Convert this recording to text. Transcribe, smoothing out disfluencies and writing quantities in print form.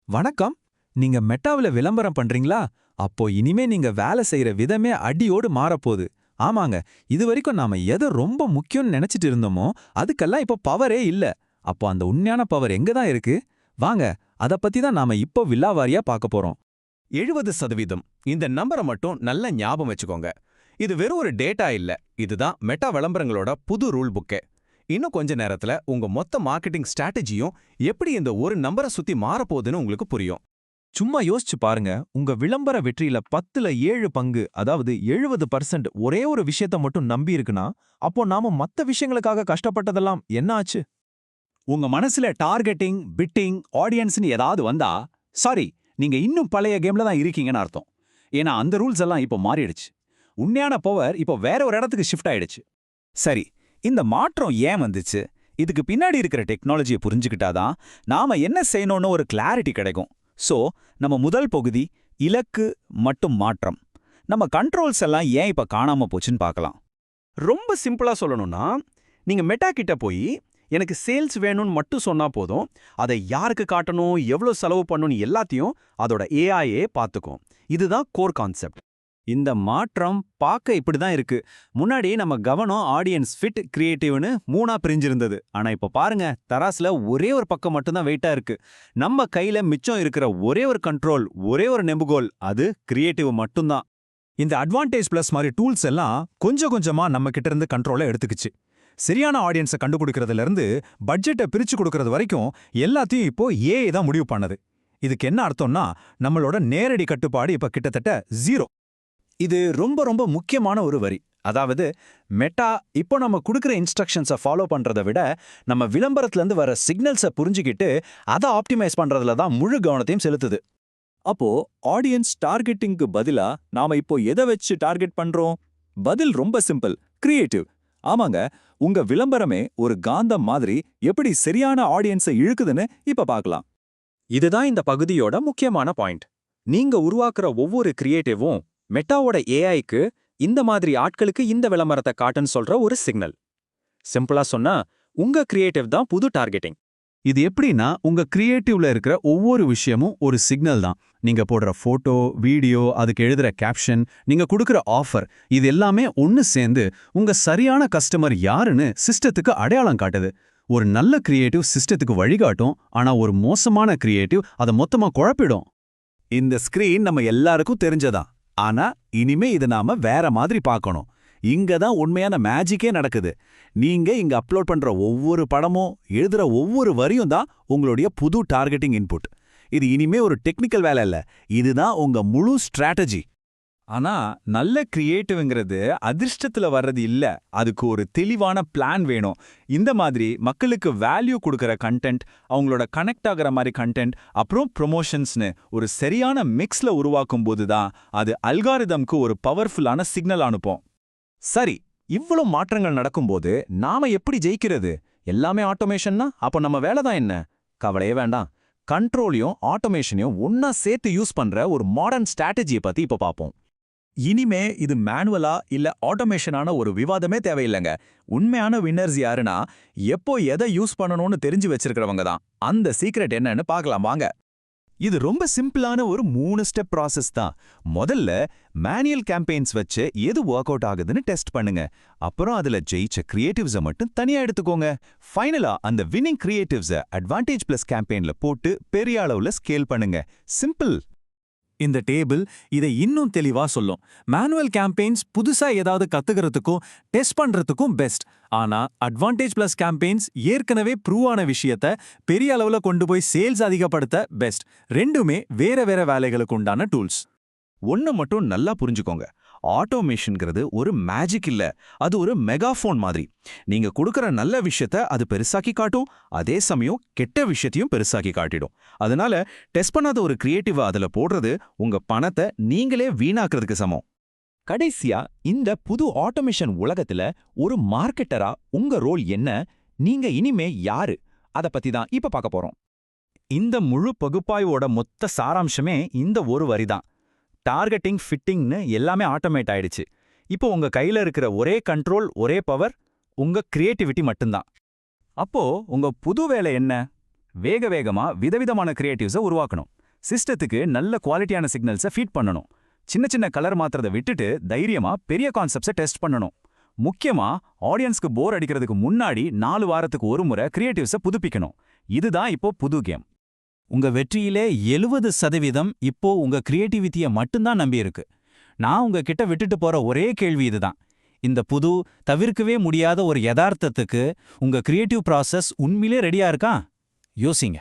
வணக்கம். நீங்க மெட்டாவுல விளம்பரம் பண்றீங்களா? அப்போ இனிமே நீங்க வேலை செய்யற விதமே அடியோடு மாறப்போகுது. ஆமாங்க, இதுவரைக்கும் நாம எதை ரொம்ப முக்கியம்னு நினைச்சிட்டு இருந்தோமோ அதுக்கெல்லாம் இப்போ பவரே இல்ல. அப்போ அந்த உண்மையான பவர் எங்க தான் இருக்கு? வாங்க, அத பத்தி தான் நாம இப்போ விலாவாரியா பார்க்க போறோம். 70% இந்த நம்பரை மட்டும் நல்ல ஞாபகம் வச்சுக்கோங்க. இது வெறும் ஒரு டேட்டா இல்ல, இதுதான் மெட்டா விளம்பரங்களோட புது ரூல் புக்கே. இன்னும் கொஞ்ச நேரத்துல உங்க மொத்த மார்க்கெட்டிங் ஸ்ட்ராட்டஜியும் எப்படி இந்த ஒரு நம்பரை சுத்தி மாறப்போகுதுன்னு உங்களுக்கு புரியும். சும்மா யோசிச்சு பாருங்க, உங்க விளம்பர வெற்றியில 10ல 7 பங்கு, அதாவது 70% ஒரே ஒரு விஷயத்த மட்டும் நம்பி இருக்குன்னா, அப்போ நாம மத்த விஷயங்களுக்காக கஷ்டப்பட்டதெல்லாம் என்ன ஆச்சு? உங்க மனசுல டார்கெட்டிங், பிட்டிங், ஆடியன்ஸ்னு ஏதாவது வந்தா, சாரி, நீங்க இன்னும் பழைய கேம்ல தான் இருக்கீங்கன்னு அர்த்தம். ஏன்னா அந்த ரூல்ஸ் எல்லாம் இப்போ மாறிடுச்சு. உண்மையான பவர் இப்போ வேற ஒரு இடத்துக்கு ஷிஃப்ட் ஆயிடுச்சு. சரி, இந்த மாற்றம் ஏன் வந்துச்சு? இதுக்கு பின்னாடி இருக்கிற டெக்னாலஜியை புரிஞ்சுக்கிட்டாதான் நாம என்ன செய்யணும்னு ஒரு கிளாரிட்டி கிடைக்கும். சோ, நம்ம முதல் பகுதி இலக்கு மட்டும் மாற்றம். நம்ம கண்ட்ரோல்ஸ் எல்லாம் ஏன் இப்ப காணாம போச்சுன்னு பார்க்கலாம். ரொம்ப சிம்பிளா சொல்லணும்னா, நீங்க மெட்டா கிட்ட போய் எனக்கு சேல்ஸ் வேணும்னு மட்டும் சொன்னா போதும், அதை யாருக்கு காட்டணும், எவ்வளவு செலவு பண்ணணும் எல்லாத்தையும் அதோட ஏஐயே பார்த்துக்கும். இதுதான் கோர் கான்செப்ட். இந்த மாற்றம் பார்க்க இப்படி தான் இருக்கு. முன்னாடி நம்ம கவனம் ஆடியன்ஸ் ஃபிட் கிரியேட்டிவ்னு மூணா பிரிஞ்சிருந்தது. ஆனா இப்ப பாருங்க, தராசுல ஒரே ஒரு பக்கம் மட்டும்தான் வெயிட்டா இருக்கு. நம்ம கையில மிச்சம் இருக்கிற ஒரே ஒரு கண்ட்ரோல், ஒரே ஒரு நெம்புகோல், அது கிரியேட்டிவ் மட்டும்தான். இந்த அட்வான்டேஜ் பிளஸ் மாதிரி டூல்ஸ் எல்லாம் கொஞ்சம் கொஞ்சமா நம்ம கிட்ட இருந்து கண்ட்ரோலை எடுத்துக்கிச்சு. சரியான ஆடியன்ஸை கண்டுபிடிக்கிறதுல இருந்து பட்ஜெட்டை பிரிச்சு கொடுக்கறது வரைக்கும் எல்லாத்தையும் இப்போ ஏஐ தான் முடிவு பண்ணது. இதுக்கு என்ன அர்த்தம்னா, நம்மளோட நேரடி கட்டுப்பாடு இப்ப கிட்டத்தட்ட 0. இது ரொம்ப ரொம்ப முக்கியமான ஒரு வரி. அதாவது மெட்டா இப்போ நம்ம கொடுக்குற இன்ஸ்ட்ரக்ஷன்ஸை ஃபாலோ பண்றதை விட நம்ம விளம்பரத்துலேருந்து வர சிக்னல்ஸை புரிஞ்சுக்கிட்டு அதை ஆப்டிமைஸ் பண்றதுல தான் முழு கவனத்தையும் செலுத்துது. அப்போ ஆடியன்ஸ் டார்கெட்டிங்க்கு பதிலா நாம இப்போ எதை வச்சு டார்கெட் பண்றோம்? பதில் ரொம்ப சிம்பிள், கிரியேட்டிவ். ஆமாங்க, உங்க விளம்பரமே ஒரு காந்தம் மாதிரி எப்படி சரியான ஆடியன்ஸை இழுக்குதுன்னு இப்ப பார்க்கலாம். இதுதான் இந்த பகுதியோட முக்கியமான பாயிண்ட். நீங்க உருவாக்குற ஒவ்வொரு கிரியேட்டிவும் மெட்டாவோட ஏஐக்கு இந்த மாதிரி ஆட்களுக்கு இந்த விளம்பரத்தை காட்டுன்னு சொல்ற ஒரு சிக்னல். சிம்பிளா சொன்னா, உங்க கிரியேட்டிவ் தான் புது டார்கெட்டிங். இது எப்படின்னா, உங்க கிரியேட்டிவ்ல இருக்கிற ஒவ்வொரு விஷயமும் ஒரு சிக்னல் தான். நீங்க போடுற போட்டோ, வீடியோ, அதுக்கு எழுதுற கேப்ஷன், நீங்க கொடுக்குற ஆஃபர், இது எல்லாமே ஒன்னு சேர்ந்து உங்க சரியான கஸ்டமர் யாருன்னு சிஸ்டத்துக்கு அடையாளம் காட்டுது. ஒரு நல்ல கிரியேட்டிவ் சிஸ்டத்துக்கு வழிகாட்டும், ஆனா ஒரு மோசமான கிரியேட்டிவ் அதை மொத்தமா குழப்பிடும். இந்த ஸ்கிரீன் நம்ம எல்லாருக்கும் தெரிஞ்சதான். ஆனா இனிமே இதை நாம வேற மாதிரி பார்க்கணும். இங்க தான் உண்மையான மேஜிக்கே நடக்குது. நீங்க இங்க அப்லோட் பண்ற ஒவ்வொரு படமும், எழுதுற ஒவ்வொரு வரியும் தான் உங்களுடைய புது டார்கெட்டிங் இன்புட். இது இனிமே ஒரு டெக்னிக்கல் வேலை இல்ல, இதுதான் உங்க முழு ஸ்ட்ராட்டஜி. ஆனா நல்ல கிரியேட்டிவ்ங்கிறது அதிர்ஷ்டத்துல வர்றது இல்ல. அதுக்கு ஒரு தெளிவான பிளான் வேணும். இந்த மாதிரி மக்களுக்கு வேல்யூ கொடுக்கற கண்டென்ட், அவங்களோட கனெக்ட் ஆகிற மாதிரி கண்டென்ட், அப்புறம் ப்ரொமோஷன்ஸ்னு ஒரு சரியான மிக்ஸ்ல உருவாக்கும் போது தான் அது அல்காரிதம்க்கு ஒரு பவர்ஃபுல்லான சிக்னல் அனுப்பும். சரி, இவ்வளவு மாற்றங்கள் நடக்கும்போது நாம எப்படி ஜெயிக்கிறது? எல்லாமே ஆட்டோமேஷன்னா அப்போ நம்ம வேலை தான் என்ன? கவலையே வேண்டாம். கண்ட்ரோலையும் ஆட்டோமேஷனையும் ஒன்னா சேர்த்து யூஸ் பண்ற ஒரு மாடர்ன் ஸ்ட்ராட்டஜியை பத்தி இப்ப பார்ப்போம். இனிமே இது மேனுவலா இல்ல ஆட்டோமேஷனான ஒரு விவாதமே தேவையில்லைங்க. உண்மையான வின்னர்ஸ் யாருன்னா, எப்போ எதை யூஸ் பண்ணணும்னு தெரிஞ்சு வச்சிருக்கிறவங்க தான். அந்த சீக்ரெட் என்னன்னு பார்க்கலாம் வாங்க. இது ரொம்ப சிம்பிளான ஒரு 3 ஸ்டெப் ப்ராசஸ் தான். முதல்ல மேனுவல் கேம்பெயின்ஸ் வச்சு எது ஒர்க் அவுட் ஆகுதுன்னு டெஸ்ட் பண்ணுங்க. அப்புறம் அதுல ஜெயிச்ச கிரியேட்டிவ்ஸை மட்டும் தனியா எடுத்துக்கோங்க. ஃபைனலா அந்த வின்னிங் கிரியேட்டிவ்ஸை அட்வான்டேஜ் பிளஸ் கேம்பெயின்ல போட்டு பெரிய அளவுல ஸ்கேல் பண்ணுங்க. சிம்பிள். இந்த டேபிள் இதை இன்னும் தெளிவா சொல்லும். மேனுவல் கேம்பெயின்ஸ் புதுசா ஏதாவது கத்துக்கிறதுக்கும் டெஸ்ட் பண்றதுக்கும் பெஸ்ட். ஆனா அட்வான்டேஜ் பிளஸ் கேம்பெயின்ஸ் ஏற்கனவே ப்ரூவ் ஆன விஷயத்த பெரிய அளவுல கொண்டு போய் சேல்ஸ் அதிகப்படுத்த பெஸ்ட். ரெண்டுமே வேற வேற வேலைகளுக்கு உண்டான டூல்ஸ். ஒன்னு மட்டும் நல்லா புரிஞ்சுக்கோங்க, ஆட்டோமேஷன்ங்கிறது ஒரு மேஜிக் இல்ல, அது ஒரு மெகாஃபோன் மாதிரி. நீங்க கொடுக்கற நல்ல விஷயத்த அது பெருசாக்கி காட்டும், அதே சமயம் கெட்ட விஷயத்தையும் பெருசாக்கி காட்டிடும். அதனால டெஸ்ட் பண்ணாத ஒரு கிரியேட்டிவா அதுல போடுறது உங்க பணத்தை நீங்களே வீணாக்குறதுக்கு சமம். கடைசியா, இந்த புது ஆட்டோமேஷன் உலகத்துல ஒரு மார்க்கெட்டரா உங்க ரோல் என்ன? நீங்க இனிமே யாரு? அத பத்தி தான் இப்ப பார்க்க போறோம். இந்த முழு பகுப்பாய்வோட மொத்த சாராம்சமே இந்த ஒரு வரிதான். டார்கெட்டிங், ஃபிட்டிங்னு எல்லாமே ஆட்டோமேட் ஆயிடுச்சு. இப்போ உங்க கையில இருக்கிற ஒரே கண்ட்ரோல், ஒரே பவர் உங்க கிரியேட்டிவிட்டி மட்டும்தான். அப்போ உங்க புது வேலை என்ன? வேகமா விதவிதமான கிரியேட்டிவ்ஸை உருவாக்கணும். சிஸ்டத்துக்கு நல்ல குவாலிட்டியான சிக்னல்ஸை ஃபீட் பண்ணணும். சின்ன சின்ன கலர் மாத்திரதை விட்டுட்டு தைரியமா பெரிய கான்செப்ட்ஸை டெஸ்ட் பண்ணணும். முக்கியமா ஆடியன்ஸ்க்கு போர் அடிக்கிறதுக்கு முன்னாடி 4 வாரத்துக்கு ஒரு முறை கிரியேட்டிவ்ஸை புதுப்பிக்கணும். இதுதான் இப்போ புது கேம். உங்க வெற்றியிலே 70% இப்போ உங்க கிரியேட்டிவிட்டியை மட்டும்தான் நம்பியிருக்கு. நான் உங்ககிட்ட விட்டுட்டு போற ஒரே கேள்வி இதுதான். இந்த புது, தவிர்க்கவே முடியாத ஒரு யதார்த்தத்துக்கு உங்க கிரியேட்டிவ் ப்ராசஸ் உண்மையிலே ரெடியா இருக்கா? யோசிங்க.